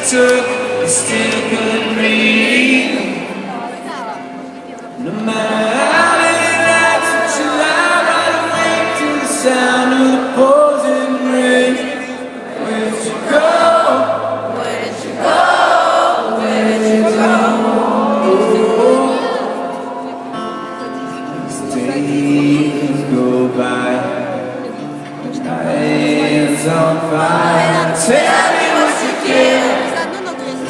took, you still couldn't breathe. No matter how many nights that you lie wide awake to the sound of the pouring rain. Where did you go? Where did you go? Where did you go? As days go by, hands on fire. Tell me what you give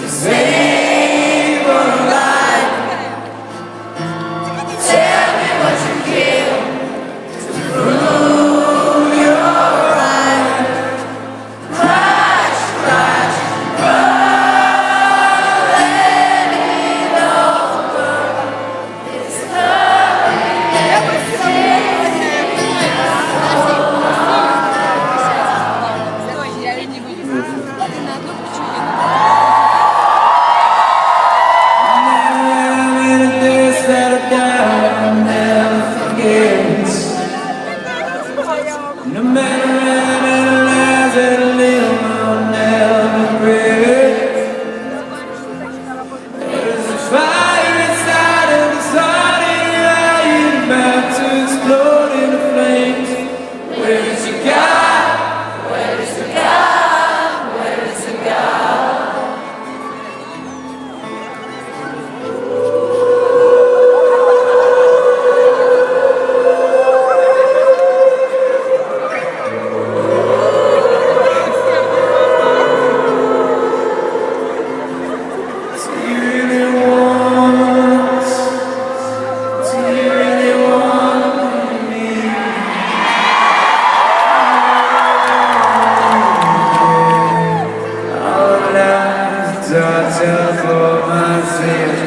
to save our life. Tell me what you give to prove you're right. Crash, crash, rolling over. It's no matter how many lies that a little will never break. There's a fire inside of this heart in your eye, you're about to explode into flames. Where is your God? Where is your God? Where is your God? For my sins.